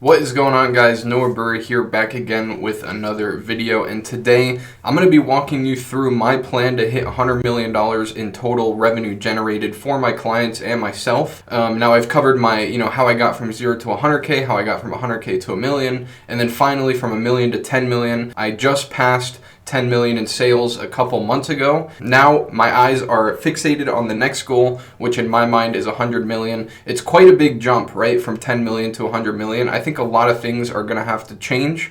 What is going on, guys? Noah Burry here, back again with another video, and today I'm going to be walking you through my plan to hit $100 million in total revenue generated for my clients and myself. Now I've covered my, how I got from 0 to 100K, how I got from 100K to a million, and then finally from a million to 10 million. I just passed 10 million in sales a couple months ago. Now my eyes are fixated on the next goal, which in my mind is 100 million. It's quite a big jump, right? From 10 million to 100 million. I think a lot of things are going to have to change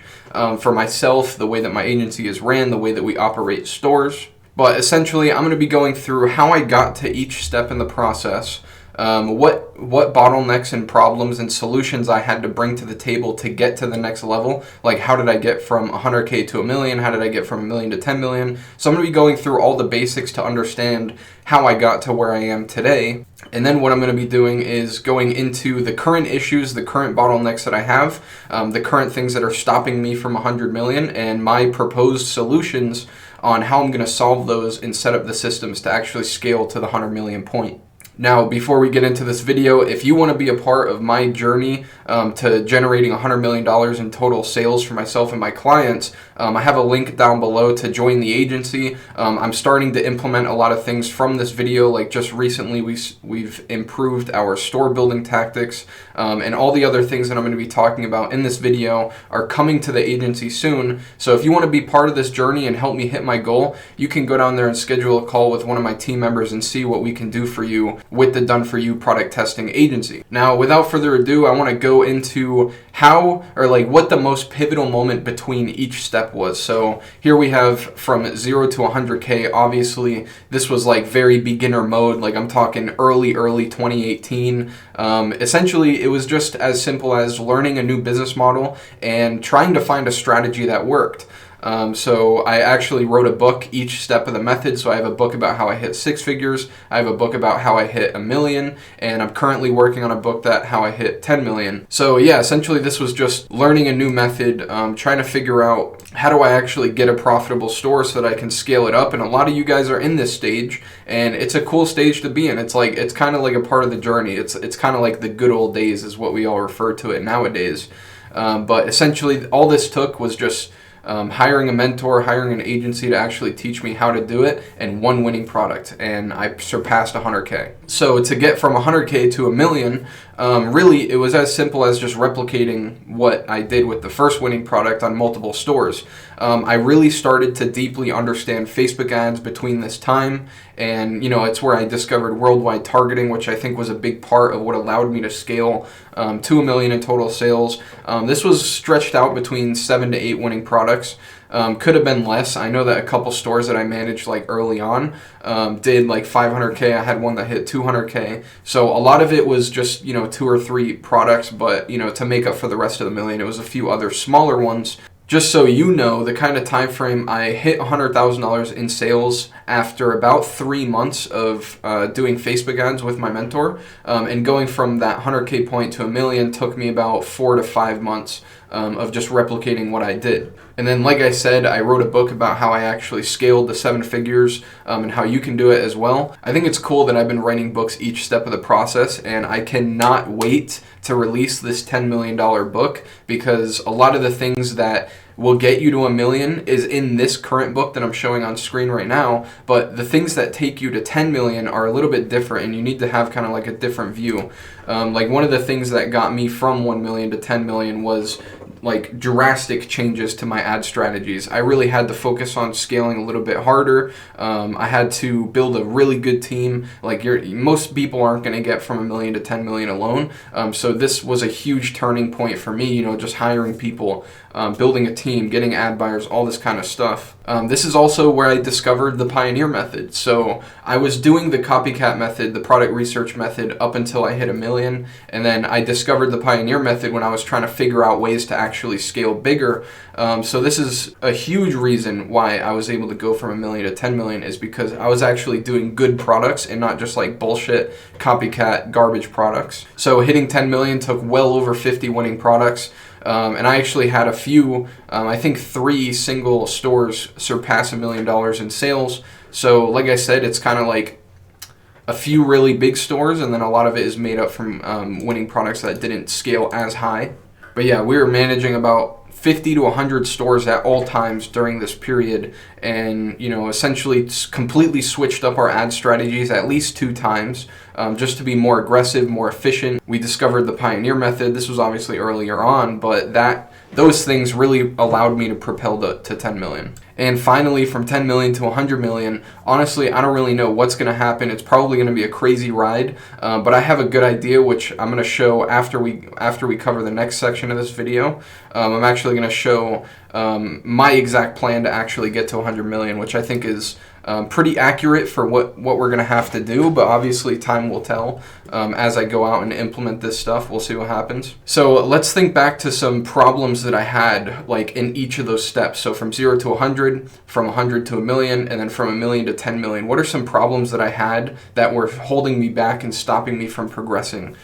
for myself, the way that my agency is ran, the way that we operate stores. But essentially, I'm going to be going through how I got to each step in the process, what bottlenecks and problems and solutions I had to bring to the table to get to the next level. Like, how did I get from 100K to a million? How did I get from a million to 10 million? So I'm going to be going through all the basics to understand how I got to where I am today. And then what I'm going to be doing is going into the current issues, the current bottlenecks that I have, the current things that are stopping me from 100 million, and my proposed solutions on how I'm going to solve those and set up the systems to actually scale to the 100 million point. Now, before we get into this video, if you want to be a part of my journey to generating $100 million in total sales for myself and my clients, I have a link down below to join the agency. I'm starting to implement a lot of things from this video. Like, just recently we've improved our store building tactics, and all the other things that I'm going to be talking about in this video are coming to the agency soon. So if you want to be part of this journey and help me hit my goal, you can go down there and schedule a call with one of my team members and see what we can do for you with the Done For You product testing agency. Now, without further ado, I want to go into what the most pivotal moment between each step was. So here we have from 0 to 100K. Obviously, this was like very beginner mode. Like, I'm talking early 2018. Essentially, it was just as simple as learning a new business model and trying to find a strategy that worked. So I actually wrote a book each step of the method. So I have a book about how I hit 6 figures. I have a book about how I hit a million, and I'm currently working on a book that how I hit 10 million. So yeah, essentially this was just learning a new method, trying to figure out how do I actually get a profitable store so that I can scale it up. And a lot of you guys are in this stage, and it's a cool stage to be in. It's kind of like a part of the journey. It's kind of like the good old days is what we all refer to it nowadays. But essentially all this took was just hiring a mentor, hiring an agency to actually teach me how to do it, and one winning product, and I surpassed 100K. So to get from 100K to a million, really it was as simple as just replicating what I did with the first winning product on multiple stores. I really started to deeply understand Facebook ads between this time, and it's where I discovered worldwide targeting, which I think was a big part of what allowed me to scale to a million in total sales. This was stretched out between 7 to 8 winning products. Could have been less. I know that a couple stores that I managed like early on did like 500K. I had one that hit 200K. So a lot of it was just 2 or 3 products, but to make up for the rest of the million, it was a few other smaller ones. Just so you know, the kind of time frame, I hit $100,000 in sales after about 3 months of doing Facebook ads with my mentor, and going from that 100K point to a million took me about 4 to 5 months of just replicating what I did. And then, like I said, I wrote a book about how I actually scaled the 7 figures, and how you can do it as well. I think it's cool that I've been writing books each step of the process, and I cannot wait to release this $10 million book, because a lot of the things that will get you to a million is in this current book that I'm showing on screen right now, but the things that take you to 10 million are a little bit different, and you need to have kind of like a different view. Like, one of the things that got me from 1 million to 10 million was like drastic changes to my ad strategies. I really had to focus on scaling a little bit harder. I had to build a really good team. Like, most people aren't going to get from 1 million to 10 million alone. So this was a huge turning point for me, just hiring people, building a team, getting ad buyers, all this kind of stuff. This is also where I discovered the Pioneer method. So I was doing the copycat method, the product research method, up until I hit a million. And then I discovered the Pioneer method when I was trying to figure out ways to actually scale bigger. So this is a huge reason why I was able to go from 1 million to 10 million, is because I was actually doing good products and not just like bullshit copycat garbage products. So hitting 10 million took well over 50 winning products. And I actually had a few, I think 3 single stores surpass $1 million in sales. So like I said, it's kind of like a few really big stores, and then a lot of it is made up from winning products that didn't scale as high. But yeah, we were managing about 50 to 100 stores at all times during this period, and essentially completely switched up our ad strategies at least 2 times, just to be more aggressive, more efficient. We discovered the Pioneer method. This was obviously earlier on, but those things really allowed me to propel to 10 million. And finally, from 10 million to 100 million, honestly, I don't really know what's going to happen. It's probably going to be a crazy ride, but I have a good idea, which I'm going to show after we cover the next section of this video. I'm actually going to show my exact plan to actually get to 100 million, which I think is pretty accurate for what we're going to have to do, but obviously time will tell. As I go out and implement this stuff, we'll see what happens. So let's think back to some problems that I had like in each of those steps. So from 0 to 100, from 100 to a million, and then from a million to 10 million. What are some problems that I had that were holding me back and stopping me from progressing?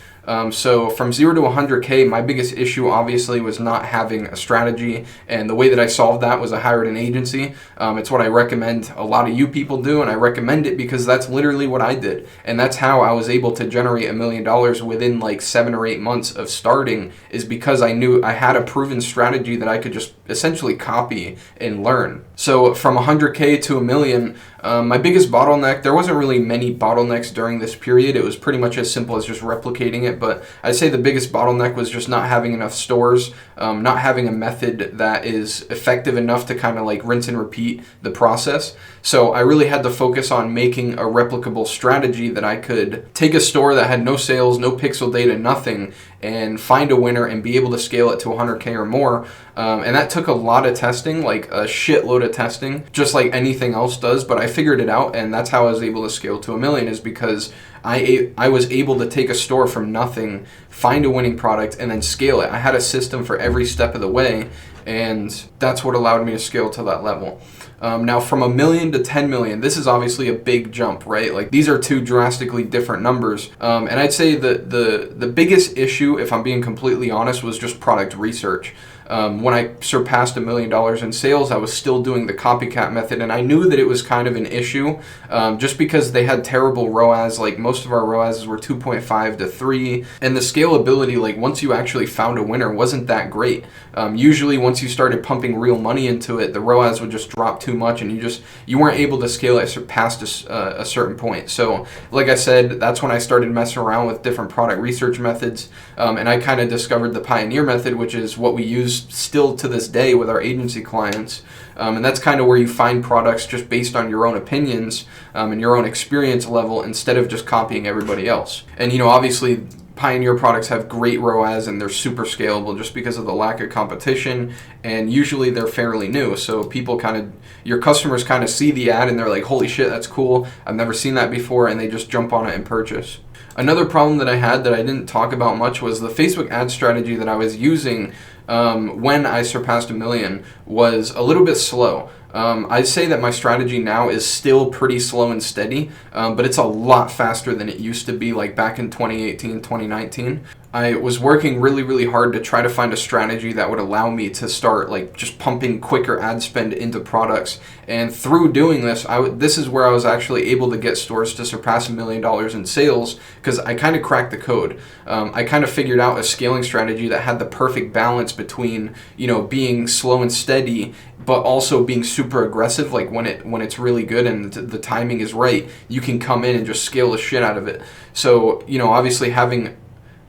So from 0 to 100K, my biggest issue obviously was not having a strategy, and the way that I solved that was I hired an agency. It's what I recommend a lot of you people do, and I recommend it because that's literally what I did, and that's how I was able to generate $1 million within like 7 or 8 months of starting, is because I knew I had a proven strategy that I could just essentially copy and learn. So from 100K to a million, my biggest bottleneck, there wasn't really many bottlenecks during this period. It was pretty much as simple as just replicating it, but I'd say the biggest bottleneck was just not having enough stores, not having a method that is effective enough to kind of like rinse and repeat the process. So I really had to focus on making a replicable strategy that I could take a store that had no sales, no pixel data, nothing, and find a winner and be able to scale it to 100K or more. And that took a lot of testing, like a shitload of testing, just like anything else does, but I figured it out, and that's how I was able to scale to 1 million, is because I was able to take a store from nothing, find a winning product, and then scale it. I had a system for every step of the way, and that's what allowed me to scale to that level. Now from 1 million to 10 million, this is obviously a big jump, right? Like these are two drastically different numbers. And I'd say the biggest issue, if I'm being completely honest, was just product research. When I surpassed $1 million in sales, I was still doing the copycat method, and I knew that it was kind of an issue, just because they had terrible ROAS. Like most of our ROASs were 2.5 to 3, and the scalability, like once you actually found a winner, wasn't that great. Usually once you started pumping real money into it, the ROAS would just drop too much, and you weren't able to scale it past a certain point. So like I said, that's when I started messing around with different product research methods, and I kind of discovered the Pioneer method, which is what we use still to this day with our agency clients. And that's kind of where you find products just based on your own opinions and your own experience level, instead of just copying everybody else. And obviously Pioneer products have great ROAS and they're super scalable just because of the lack of competition, and usually they're fairly new. So your customers kind of see the ad and they're like, holy shit, that's cool, I've never seen that before, and they just jump on it and purchase. Another problem that I had that I didn't talk about much was the Facebook ad strategy that I was using when I surpassed 1 million was a little bit slow. I'd say that my strategy now is still pretty slow and steady, but it's a lot faster than it used to be, like back in 2018, 2019. I was working really, really hard to try to find a strategy that would allow me to start like just pumping quicker ad spend into products. And through doing this, this is where I was actually able to get stores to surpass $1 million in sales, because I kind of cracked the code. I kind of figured out a scaling strategy that had the perfect balance between, being slow and steady, but also being super aggressive. Like when it's really good and the timing is right, you can come in and just scale the shit out of it. So, obviously having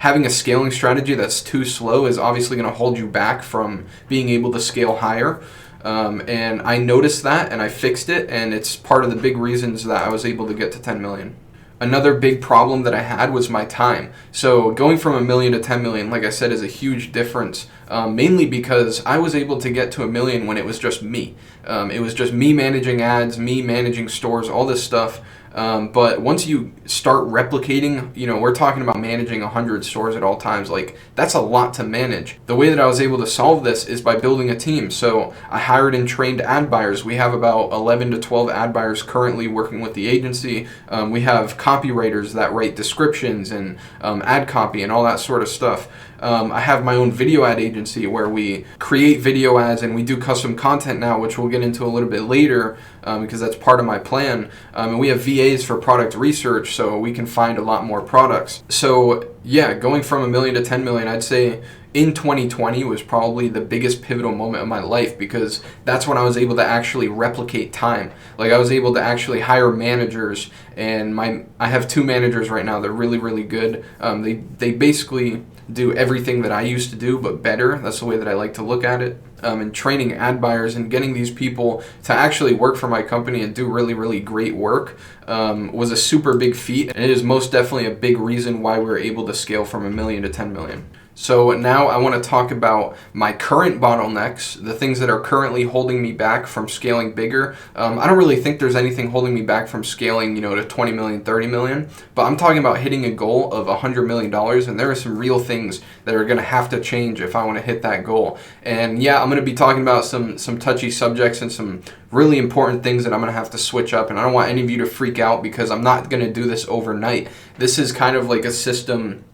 a scaling strategy that's too slow is obviously going to hold you back from being able to scale higher. And I noticed that and I fixed it, and it's part of the big reasons that I was able to get to 10 million. Another big problem that I had was my time. So going from 1 million to 10 million, like I said, is a huge difference, mainly because I was able to get to 1 million when it was just me. It was just me managing ads, me managing stores, all this stuff. But once you start replicating, we're talking about managing 100 stores at all times. Like that's a lot to manage. The way that I was able to solve this is by building a team. So I hired and trained ad buyers. We have about 11 to 12 ad buyers currently working with the agency. We have copywriters that write descriptions and ad copy and all that sort of stuff. I have my own video ad agency where we create video ads and we do custom content now, which we'll get into a little bit later because that's part of my plan. And we have VAs for product research, so we can find a lot more products. So yeah, going from $1 million to 10 million, I'd say in 2020 was probably the biggest pivotal moment of my life, because that's when I was able to actually replicate time. Like, I was able to actually hire managers, and I have 2 managers right now. They're really, really good. They basically do everything that I used to do, but better. That's the way that I like to look at it. And training ad buyers and getting these people to actually work for my company and do really, really great work was a super big feat. And it is most definitely a big reason why we were able to scale from $1 million to 10 million. So now I want to talk about my current bottlenecks, the things that are currently holding me back from scaling bigger. I don't really think there's anything holding me back from scaling, to 20 million, 30 million, but I'm talking about hitting a goal of $100 million, and there are some real things that are going to have to change if I want to hit that goal. And yeah, I'm going to be talking about some touchy subjects and some really important things that I'm going to have to switch up, and I don't want any of you to freak out because I'm not going to do this overnight. This is kind of like a system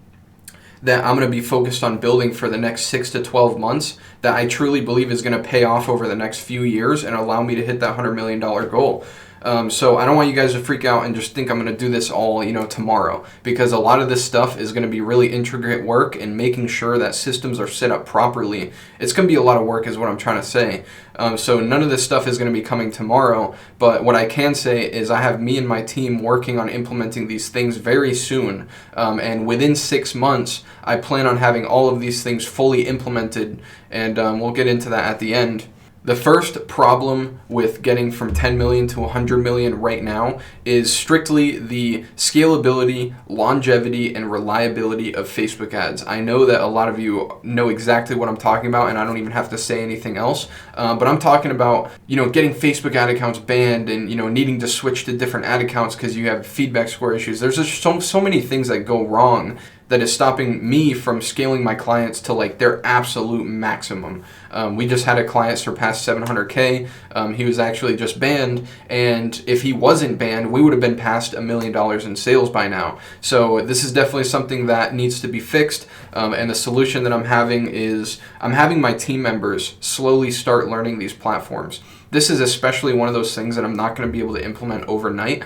that I'm going to be focused on building for the next 6 to 12 months that I truly believe is going to pay off over the next few years and allow me to hit that $100 million goal. So I don't want you guys to freak out and just think I'm going to do this all, tomorrow, because a lot of this stuff is going to be really intricate work, and making sure that systems are set up properly. It's going to be a lot of work is what I'm trying to say. So none of this stuff is going to be coming tomorrow, but what I can say is I have me and my team working on implementing these things very soon. And within 6 months, I plan on having all of these things fully implemented, and we'll get into that at the end. The first problem with getting from 10 million to 100 million right now is strictly the scalability, longevity, and reliability of Facebook ads. I know that a lot of you know exactly what I'm talking about, and I don't even have to say anything else. But I'm talking about, getting Facebook ad accounts banned and, needing to switch to different ad accounts because you have feedback score issues. There's just so many things that go wrong that is stopping me from scaling my clients to like their absolute maximum. We just had a client surpass 700K. He was actually just banned, and if he wasn't banned, we would have been past $1 million in sales by now. So this is definitely something that needs to be fixed. And the solution that I'm having is I'm having my team members slowly start learning these platforms. This is especially one of those things that I'm not going to be able to implement overnight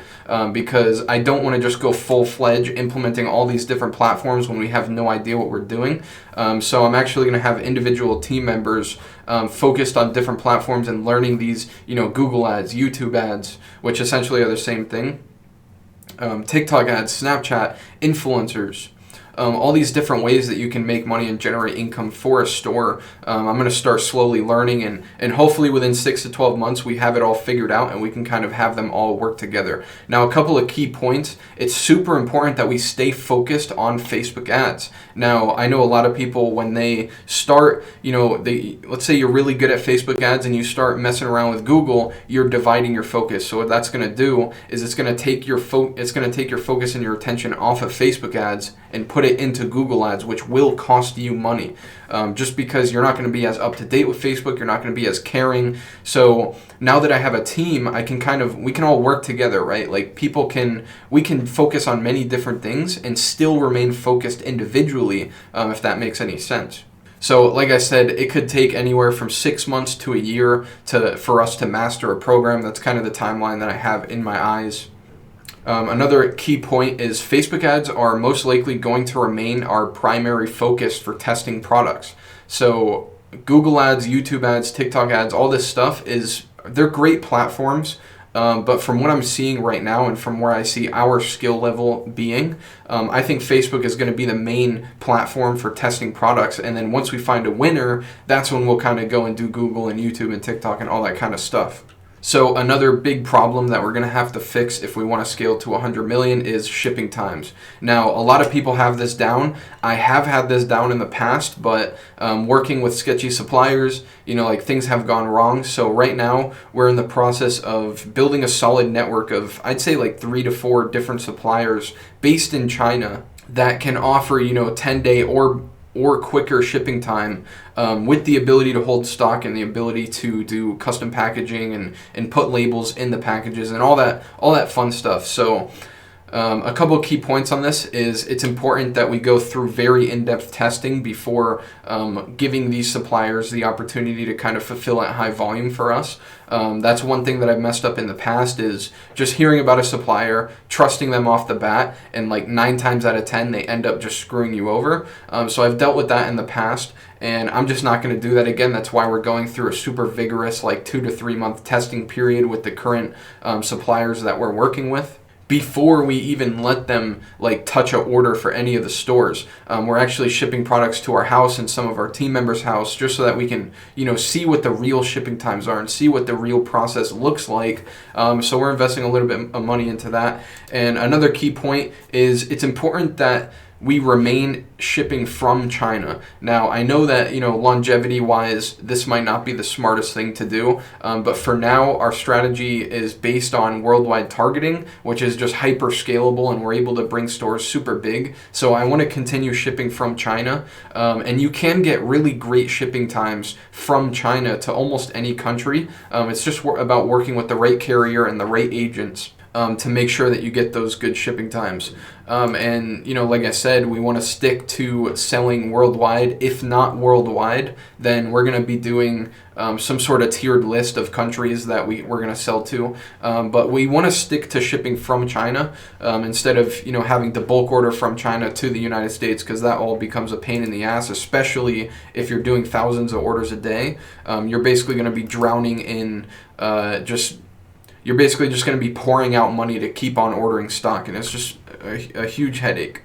because I don't want to just go full-fledged implementing all these different platforms when we have no idea what we're doing. So I'm actually going to have individual team members focused on different platforms and learning these, Google ads, YouTube ads, which essentially are the same thing. TikTok ads, Snapchat, influencers. All these different ways that you can make money and generate income for a store. I'm going to start slowly learning, and hopefully within 6 to 12 months we have it all figured out and we can kind of have them all work together. Now, a couple of key points. It's super important that we stay focused on Facebook ads. Now, I know a lot of people when they start, let's say you're really good at Facebook ads and you start messing around with Google, you're dividing your focus. So what that's going to do is it's going to take your focus and your attention off of Facebook ads and put it into Google ads, which will cost you money. Just because you're not going to be as up to date with Facebook, you're not going to be as caring. So now that I have a team, we can all work together, right? Like we can focus on many different things and still remain focused individually, if that makes any sense. So like I said, it could take anywhere from 6 months to a year for us to master a program. That's kind of the timeline that I have in my eyes. Another key point is Facebook ads are most likely going to remain our primary focus for testing products. So Google ads, YouTube ads, TikTok ads, all this stuff they're great platforms. But from what I'm seeing right now and from where I see our skill level being, I think Facebook is going to be the main platform for testing products. And then once we find a winner, that's when we'll kind of go and do Google and YouTube and TikTok and all that kind of stuff. So another big problem that we're going to have to fix if we want to scale to 100 million is shipping times. Now, a lot of people have this down. I have had this down in the past, but working with sketchy suppliers, things have gone wrong. So right now, we're in the process of building a solid network of, I'd say 3 to 4 different suppliers based in China that can offer, 10-day or quicker shipping time, with the ability to hold stock and the ability to do custom packaging and put labels in the packages and all that fun stuff. So A couple of key points on this is it's important that we go through very in-depth testing before giving these suppliers the opportunity to kind of fulfill at high volume for us. That's one thing that I've messed up in the past is just hearing about a supplier, trusting them off the bat, and like 9 times out of 10, they end up just screwing you over. So I've dealt with that in the past, and I'm just not going to do that again. That's why we're going through a super vigorous like 2 to 3 month testing period with the current suppliers that we're working with, before we even let them like touch an order for any of the stores. We're actually shipping products to our house and some of our team members' house just so that we can, see what the real shipping times are and see what the real process looks like. So we're investing a little bit of money into that. And another key point is it's important that we remain shipping from China. Now, I know that, longevity-wise, this might not be the smartest thing to do, but for now, our strategy is based on worldwide targeting, which is just hyper scalable, and we're able to bring stores super big. So I want to continue shipping from China, and you can get really great shipping times from China to almost any country. It's just about working with the right carrier and the right agents to make sure that you get those good shipping times. And, like I said, we want to stick to selling worldwide. If not worldwide, then we're going to be doing some sort of tiered list of countries that we're going to sell to. But we want to stick to shipping from China instead of, having to bulk order from China to the United States, because that all becomes a pain in the ass, especially if you're doing thousands of orders a day. You're basically going to be drowning in you're basically just going to be pouring out money to keep on ordering stock, and it's just a huge headache.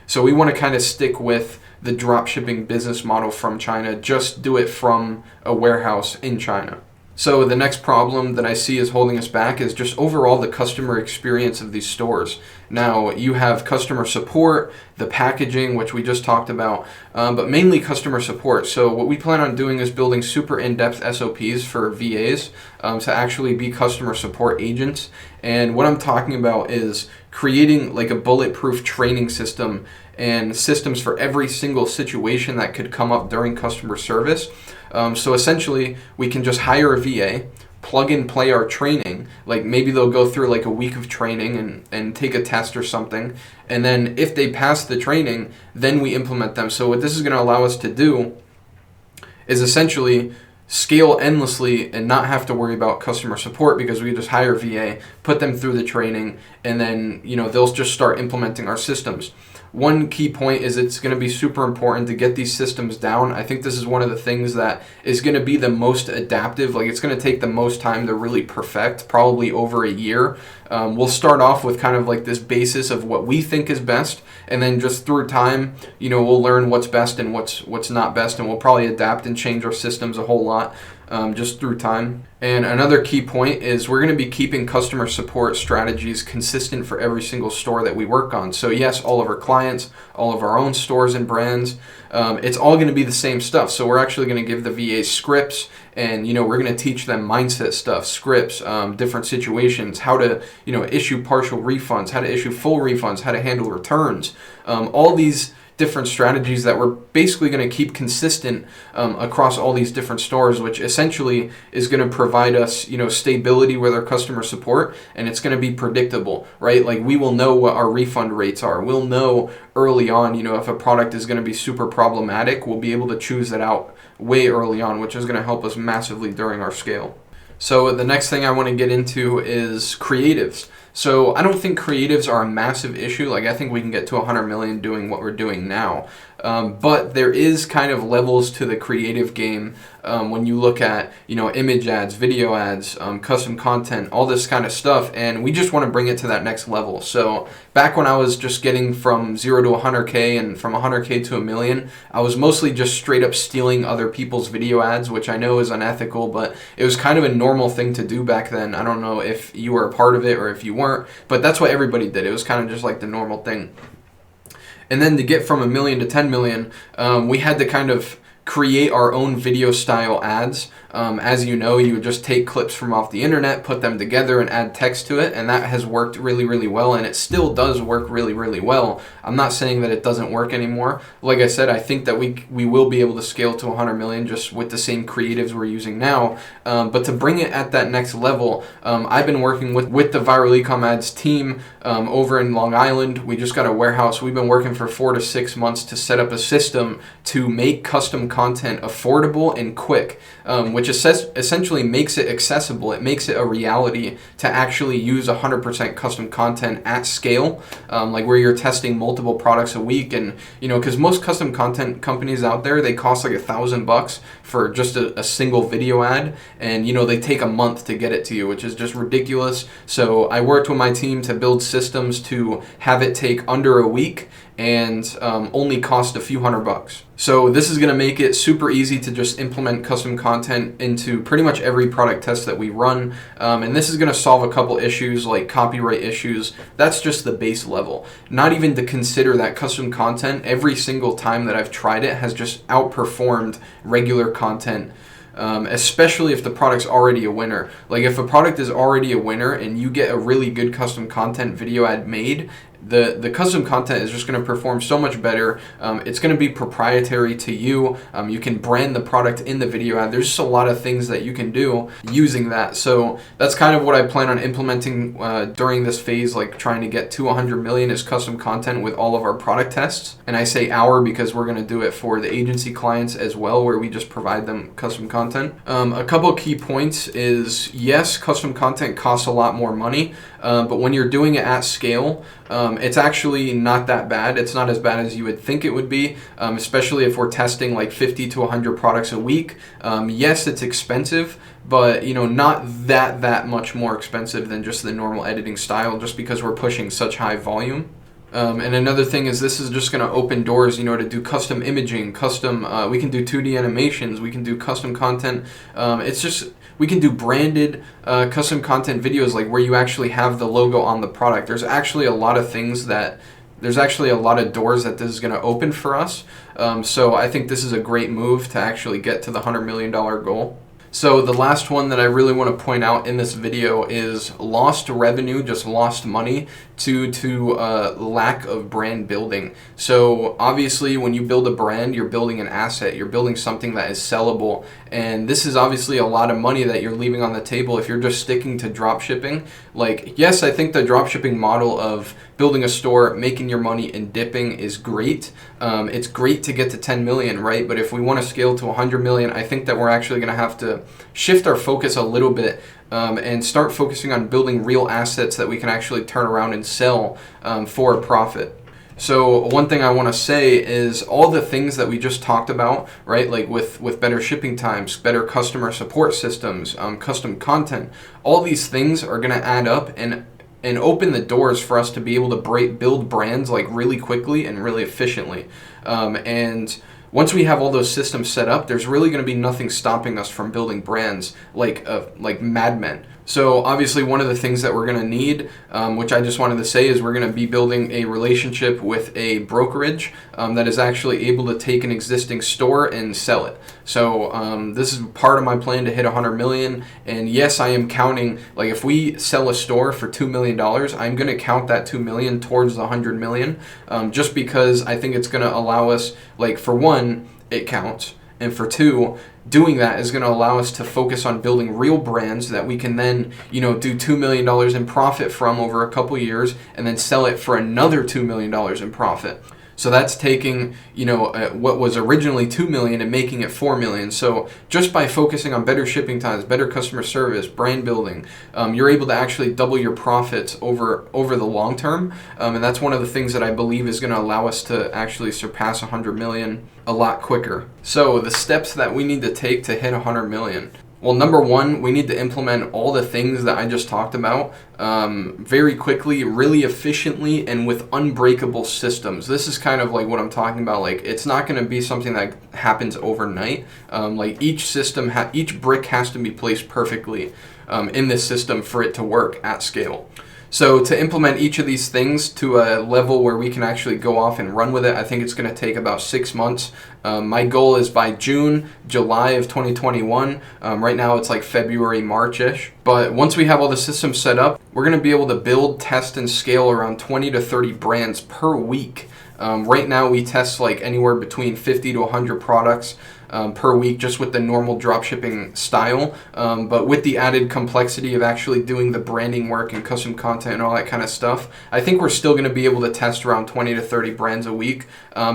So we want to kind of stick with the drop shipping business model from China, just do it from a warehouse in China. So the next problem that I see is holding us back is just overall the customer experience of these stores. Now, you have customer support, the packaging, which we just talked about, but mainly customer support. So what we plan on doing is building super in-depth SOPs for VAs to actually be customer support agents. And what I'm talking about is creating like a bulletproof training system and systems for every single situation that could come up during customer service. So essentially, we can just hire a VA, plug and play our training. Like maybe they'll go through like a week of training and take a test or something. And then if they pass the training, then we implement them. So what this is going to allow us to do is essentially scale endlessly and not have to worry about customer support, because we just hire VA, put them through the training, and then they'll just start implementing our systems. One key point is it's going to be super important to get these systems down. I think this is one of the things that is going to be the most adaptive. Like it's going to take the most time to really perfect, probably over a year. We'll start off with kind of like this basis of what we think is best, and then just through time, we'll learn what's best and what's not best, and we'll probably adapt and change our systems a whole lot just through time. And another key point is we're going to be keeping customer support strategies consistent for every single store that we work on. So yes, all of our clients, all of our own stores and brands, it's all going to be the same stuff. So we're actually going to give the VAs scripts, and we're going to teach them mindset stuff, scripts, different situations, how to issue partial refunds, how to issue full refunds, how to handle returns, all these different strategies that we're basically going to keep consistent across all these different stores, which essentially is going to provide us, stability with our customer support, and it's going to be predictable, right? Like we will know what our refund rates are. We'll know early on, if a product is going to be super problematic, we'll be able to choose that out way early on, which is going to help us massively during our scale. So the next thing I want to get into is creatives. So I don't think creatives are a massive issue. Like I think we can get to 100 million doing what we're doing now. But there is kind of levels to the creative game when you look at, image ads, video ads, custom content, all this kind of stuff. And we just want to bring it to that next level. So back when I was just getting from 0 to 100K and from 100K to 1 million, I was mostly just straight up stealing other people's video ads, which I know is unethical, but it was kind of a normal thing to do back then. I don't know if you were a part of it or if you weren't, but that's what everybody did. It was kind of just like the normal thing. And then to get from 1 million to 10 million, we had to kind of create our own video style ads. As you know, you would just take clips from off the internet, put them together, and add text to it, and that has worked really, really well, and it still does work really, really well. I'm not saying that it doesn't work anymore. Like I said, I think that we will be able to scale to 100 million just with the same creatives we're using now, but to bring it at that next level, I've been working with the Viral Ecom Ads team over in Long Island. We just got a warehouse. We've been working for 4 to 6 months to set up a system to make custom content affordable and quick, which essentially makes it accessible. It makes it a reality to actually use 100% custom content at scale, like where you're testing multiple products a week. And because most custom content companies out there, they cost like $1,000 for just a single video ad, and they take a month to get it to you, which is just ridiculous. So I worked with my team to build systems to have it take under a week and only cost a few $100. So this is going to make it super easy to just implement custom content into pretty much every product test that we run. And this is going to solve a couple issues like copyright issues. That's just the base level. Not even to consider that custom content, every single time that I've tried it, has just outperformed regular content. Especially if the product's already a winner. Like if a product is already a winner and you get a really good custom content video ad made, the custom content is just going to perform so much better. It's going to be proprietary to you. You can brand the product in the video ad. There's just a lot of things that you can do using that. So that's kind of what I plan on implementing during this phase, like trying to get to 100 million is custom content with all of our product tests. And I say our because we're going to do it for the agency clients as well, where we just provide them custom content. A couple key points is, yes, custom content costs a lot more money, but when you're doing it at scale, it's actually not that bad. It's not as bad as you would think it would be, especially if we're testing like 50 to 100 products a week. Yes, it's expensive, but not that much more expensive than just the normal editing style, just because we're pushing such high volume. And another thing is, this is just going to open doors, to do custom imaging, we can do 2D animations, we can do custom content. We can do branded custom content videos, like where you actually have the logo on the product. There's actually a lot of doors that this is going to open for us. So I think this is a great move to actually get to the $100 million goal. So the last one that I really want to point out in this video is lost revenue, just lost money due to lack of brand building. So obviously when you build a brand, you're building an asset, you're building something that is sellable, and this is obviously a lot of money that you're leaving on the table if you're just sticking to drop shipping. Like, yes, I think the drop shipping model of building a store, making your money and dipping is great. It's great to get to 10 million, right? But if we want to scale to 100 million, I think that we're actually going to have to shift our focus a little bit and start focusing on building real assets that we can actually turn around and sell for a profit. So one thing I want to say is all the things that we just talked about, right? Like with better shipping times, better customer support systems, custom content, all these things are going to add up and open the doors for us to be able to build brands like really quickly and really efficiently. And once we have all those systems set up, there's really going to be nothing stopping us from building brands like madmen. So obviously one of the things that we're going to need, which I just wanted to say, is we're going to be building a relationship with a brokerage that is actually able to take an existing store and sell it. So this is part of my plan to hit 100 million. And yes, I am counting, like if we sell a store for $2 million, I'm going to count that 2 million towards the 100 million, just because I think it's going to allow us, like for one, it counts. And for two, doing that is going to allow us to focus on building real brands that we can then, do $2 million in profit from over a couple years and then sell it for another $2 million in profit. So that's taking, what was originally 2 million and making it 4 million. So just by focusing on better shipping times, better customer service, brand building, you're able to actually double your profits over the long term. And that's one of the things that I believe is going to allow us to actually surpass 100 million a lot quicker. So the steps that we need to take to hit 100 million. Well, number one, we need to implement all the things that I just talked about very quickly, really efficiently, and with unbreakable systems. This is kind of like what I'm talking about. Like, it's not going to be something that happens overnight. Like each system, each brick has to be placed perfectly in this system for it to work at scale. So to implement each of these things to a level where we can actually go off and run with it, I think it's going to take about 6 months. My goal is by June, July of 2021. Right now it's like February, March-ish. But once we have all the systems set up, we're going to be able to build, test, and scale around 20 to 30 brands per week. Right now we test like anywhere between 50 to 100 products per week, just with the normal dropshipping style. But with the added complexity of actually doing the branding work and custom content and all that kind of stuff, I think we're still going to be able to test around 20 to 30 brands a week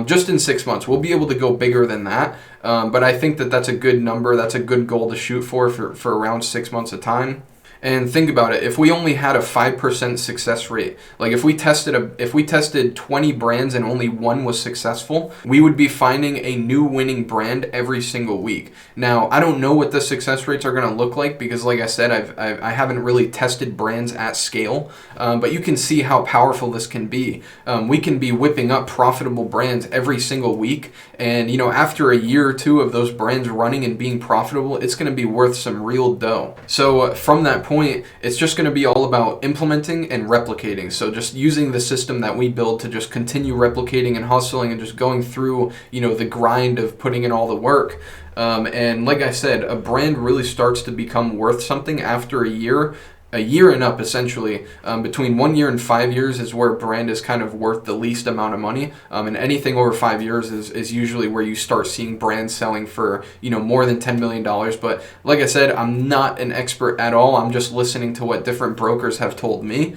just in 6 months. We'll be able to go bigger than that. But I think that that's a good number. That's a good goal to shoot for around 6 months of time. And think about it, if we only had a 5% success rate, like if we tested 20 brands and only one was successful, we would be finding a new winning brand every single week. Now, I don't know what the success rates are going to look like because, like I said, I haven't really tested brands at scale, but you can see how powerful this can be. We can be whipping up profitable brands every single week, and after a year or two of those brands running and being profitable, it's going to be worth some real dough. So from that point, it's just going to be all about implementing and replicating. So just using the system that we build to just continue replicating and hustling and just going through, the grind of putting in all the work. And like I said, a brand really starts to become worth something after a year and up, essentially. Between 1 year and 5 years is where a brand is kind of worth the least amount of money. And anything over 5 years is usually where you start seeing brands selling for, more than $10 million. But like I said, I'm not an expert at all. I'm just listening to what different brokers have told me.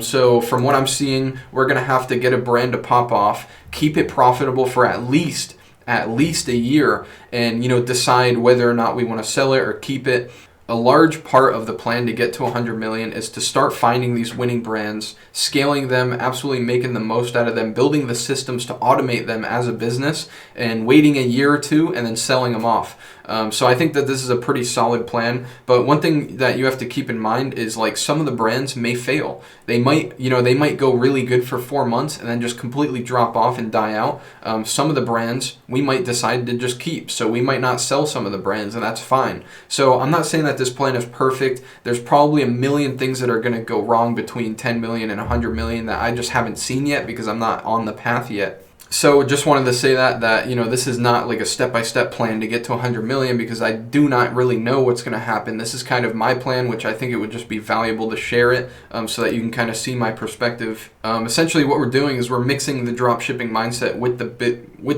So from what I'm seeing, we're going to have to get a brand to pop off, keep it profitable for at least a year, and, decide whether or not we want to sell it or keep it. A large part of the plan to get to 100 million is to start finding these winning brands, scaling them, absolutely making the most out of them, building the systems to automate them as a business, and waiting a year or two and then selling them off. So I think that this is a pretty solid plan. But one thing that you have to keep in mind is like some of the brands may fail. They might go really good for 4 months and then just completely drop off and die out. Some of the brands we might decide to just keep. So we might not sell some of the brands, and that's fine. So I'm not saying that this plan is perfect. There's probably a million things that are going to go wrong between 10 million and 100 million that I just haven't seen yet because I'm not on the path yet. So just wanted to say that this is not like a step-by-step plan to get to 100 million because I do not really know what's going to happen. This is kind of my plan, which I think it would just be valuable to share it so that you can kind of see my perspective. Essentially what we're doing is we're mixing the dropshipping mindset with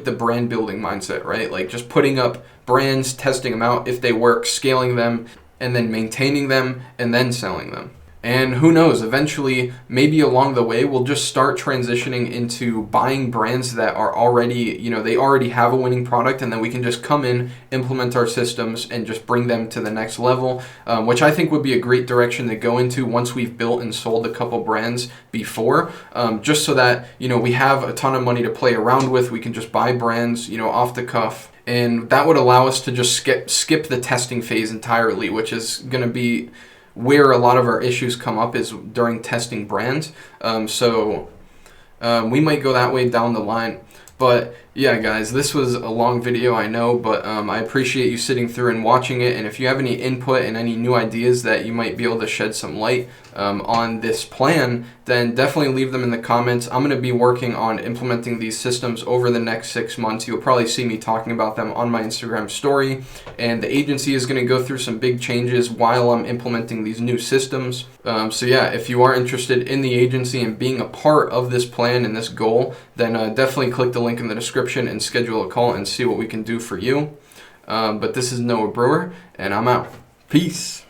the brand building mindset, right? Like just putting up brands, testing them out if they work, scaling them, and then maintaining them and then selling them. And who knows, eventually, maybe along the way, we'll just start transitioning into buying brands that are already, they already have a winning product, and then we can just come in, implement our systems, and just bring them to the next level, which I think would be a great direction to go into once we've built and sold a couple brands before, just so that, we have a ton of money to play around with. We can just buy brands, off the cuff. And that would allow us to just skip the testing phase entirely, which is going to be where a lot of our issues come up is during testing brands. So we might go that way down the line. But yeah, guys, this was a long video, I know, but I appreciate you sitting through and watching it. And if you have any input and any new ideas that you might be able to shed some light on this plan, then definitely leave them in the comments. I'm going to be working on implementing these systems over the next 6 months. You'll probably see me talking about them on my Instagram story. And the agency is going to go through some big changes while I'm implementing these new systems. So yeah, if you are interested in the agency and being a part of this plan and this goal, then definitely click the link in the description and schedule a call and see what we can do for you. But this is Noah Brewer, and I'm out. Peace.